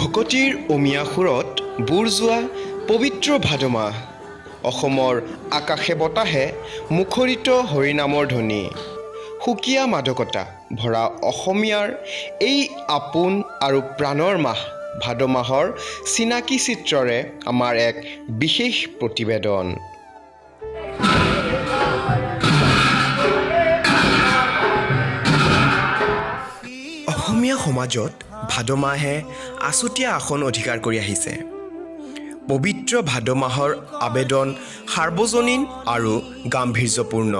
ভকতিৰ অমিয়া সুৰত বুৰ যোৱা পবিত্ৰ ভাদ মাহ অসমৰ আকাশে বতাহে মুখৰিত হৰিনামৰ ধ্বনি সুকীয়া মাদকতা ভৰা অসমীয়াৰ এই আপোন আৰু প্ৰাণৰ মাহ ভাদ মাহৰ চিনাকি চিত্ৰৰে আমাৰ এক বিশেষ প্ৰতিবেদন। অসমীয়া সমাজত ভাদ মাহে আছুতীয়া আসন অধিকাৰ কৰি আহিছে। পবিত্ৰ ভাদ মাহৰ আবেদন সাৰ্বজনীন আৰু গাম্ভীৰ্যপূৰ্ণ।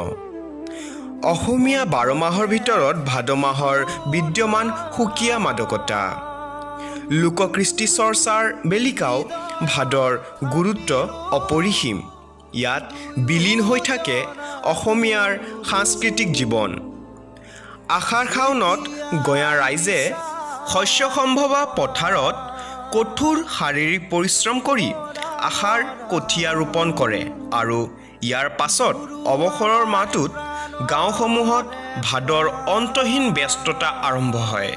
অসমীয়া 12 মাহৰ ভিতৰত ভাদ মাহৰ বিদ্যমান সুকীয়া মাদকতা। লোককৃষ্টি চৰ্চাৰ বেলিকাও ভাদৰ গুৰুত্ব অপৰিসীম। ইয়াত বিলীন হৈ থাকে অসমীয়াৰ সাংস্কৃতিক জীৱন। আষাৰ শাওনত গঞা ৰাইজে শস্য সম্ভৱা পথাৰত কঠোৰ শাৰীৰিক পৰিশ্ৰম কৰি আষাৰ কঠীয়া ৰোপণ কৰে আৰু ইয়াৰ পাছত অৱসৰৰ মাহটোত গাঁওসমূহত ভাদৰ অন্তহীন ব্যস্ততা আৰম্ভ হয়।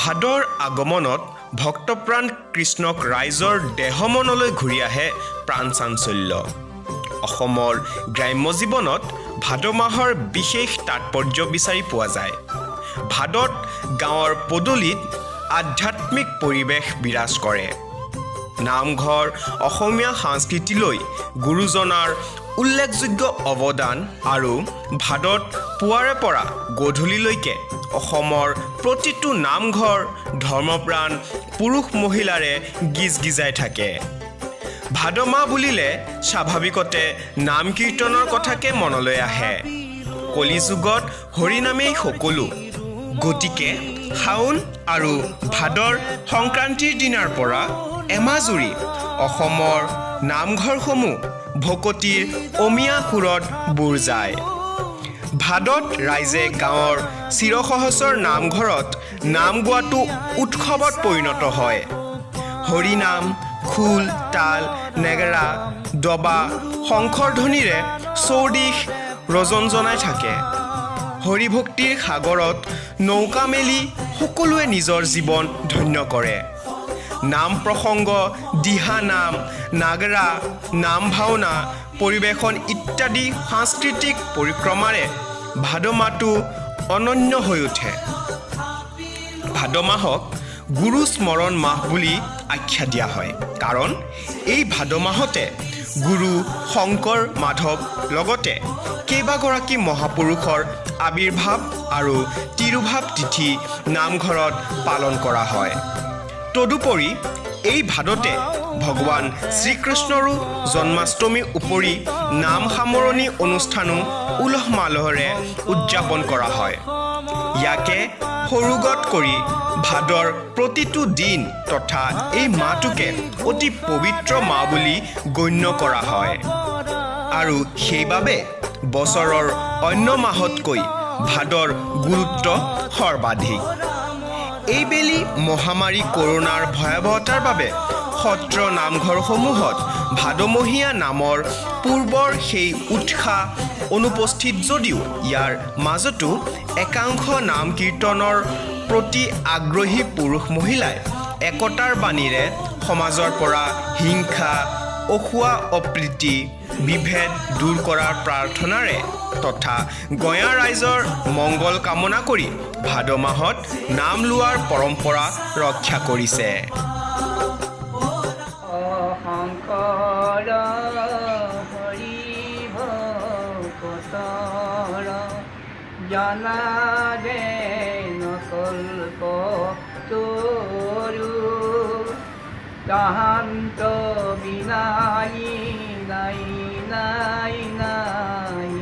ভাদৰ আগমনত ভক্তপ্ৰাণ কৃষ্ণক ৰাইজৰ দেহমনলৈ ঘূৰি আহে প্ৰাণ চাঞ্চল্য। অসমৰ গ্ৰাম্য জীৱনত ভাদ মাহৰ বিশেষ তাৎপৰ্য বিচাৰি পোৱা যায়। ভাদত গাঁৱৰ পদূলিত আধ্যাত্মিক পৰিৱেশ বিৰাজ কৰে। নামঘৰ অসমীয়া সংস্কৃতিলৈ গুৰুজনাৰ উল্লেখযোগ্য অৱদান আৰু ভাদত পুৱাৰে পৰা গধূলিলৈকে অসমৰ প্ৰতিটো নামঘৰ ধৰ্মপ্ৰাণ পুৰুষ মহিলাৰে গিজগিজাই থাকে। ভাদ মাহ বুলিলে স্বাভাৱিকতে নাম কীৰ্তনৰ কথাকে মনলৈ আহে। কলিযুগত হৰিনামেই সকলো। গতিকে শাওন আৰু ভাদৰ সংক্ৰান্তিৰ দিনাৰ পৰা এমাহজুৰি অসমৰ নামঘৰসমূহ ভকতিৰ অমিয়া সুৰত বুৰ যায়। ভাদত ৰাইজে গাঁৱৰ চিৰসহস্ৰ নামঘৰত নাম গোৱাটো উৎসৱত পৰিণত হয়। হৰিনাম, খোল, তাল, নেগেৰা, দবা, শংখৰ ধ্বনিৰে চৌদিশ ৰজনজনাই থাকে। হৰিভক্তিৰ সাগৰত নৌকা মেলি সকলোৱে নিজৰ জীৱন ধন্য কৰে। নাম প্ৰসংগ, দিহানাম, নাগৰা, নাম ভাওনা, পৰিৱেশন ইত্যাদি সাংস্কৃতিক পৰিক্ৰমাৰে ভাদ মাহটো অনন্য হৈ উঠে। ভাদ মাহক গুৰু স্মৰণ মাহ বুলি আখ্যা দিয়া হয়, কাৰণ এই ভাদ মাহতে গুৰু শংকৰ মাধৱ লগতে কেইবাগৰাকী মহাপুৰুষৰ আবিৰ্ভাৱ আৰু তিৰুভাৱ তিথি নামঘৰত পালন কৰা হয়। তদুপৰি এই ভাদতে ভগৱান শ্ৰীকৃষ্ণৰো জন্মাষ্টমীৰ উপৰি নাম সামৰণি অনুষ্ঠানো উলহ মালহেৰে উদযাপন কৰা হয়। ইয়াকে সৰুগত কৰি ভাদৰ প্ৰতিটো দিন তথা এই মাহটোকে অতি পবিত্ৰ মাহ বুলি গণ্য কৰা হয় আৰু সেইবাবে বছৰৰ অন্য মাহতকৈ ভাদৰ গুৰুত্ব সৰ্বাধিক। এইবেলি মহামাৰী কৰোনাৰ ভয়াৱহতাৰ বাবে সত্ৰ নামঘৰসমূহত ভাদমহীয়া নামৰ পূৰ্বৰ সেই উৎসাহ অনুপস্থিত যদিও ইয়াৰ মাজতো একাংশ নাম কীৰ্তনৰ প্ৰতি আগ্ৰহী পুৰুষ মহিলাই একতাৰ বাণীৰে সমাজৰ পৰা হিংসা, অসূয়া অপ্ৰীতি, বিভেদ দূৰ কৰাৰ প্ৰাৰ্থনাৰে তথা গঞা ৰাইজৰ মংগল কামনা কৰি ভাদ মাহত নাম লোৱাৰ পৰম্পৰা ৰক্ষা কৰিছে। তাহান্ত বিনাই নাই নাই নাই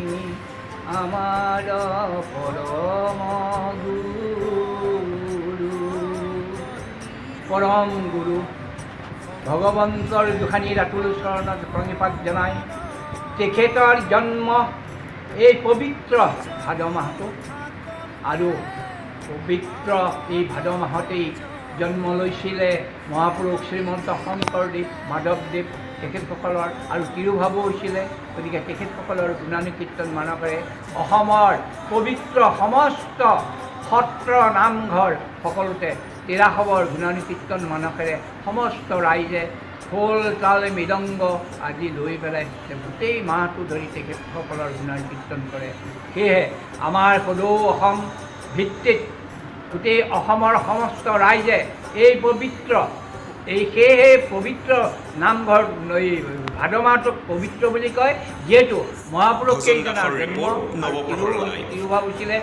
আমাৰ পৰম গুৰু ভগৱন্তৰ দুখানীৰ আতুল চৰণত প্ৰণিপাত জনাই তেখেতৰ জন্ম এই পবিত্ৰ ভাদ মাহটো আৰু পবিত্ৰ এই ভাদ মাহতেই জন্ম লৈছিলে মহাপুৰুষ শ্ৰীমন্ত শংকৰদেৱ, মাধৱদেৱ তেখেতসকলৰ আৰু তিৰুভাৱো হৈছিলে। গতিকে তেখেতসকলৰ গুণানুকীৰ্তন মানকেৰে অসমৰ পবিত্ৰ সমস্ত সত্ৰ নামঘৰ সকলোতে তেৰাসৱৰ গুণানী কীৰ্তন মানসেৰে সমস্ত ৰাইজে খোল তাল মৃদংগ আদি লৈ পেলাই গোটেই মাহটো ধৰি তেখেতসকলৰ গুণানী কীৰ্তন কৰে। সেয়েহে আমাৰ সদৌ অসম ভিত্তিত গোটেই অসমৰ সমস্ত ৰাইজে এই পবিত্ৰ সেয়েহে পবিত্ৰ নামঘৰ এই ভাদ মাহটোক পবিত্ৰ বুলি কয়, যিহেতু মহাপুৰুষ কেইজনৰ জন্ম তিৰুভাৱ হৈছিলে।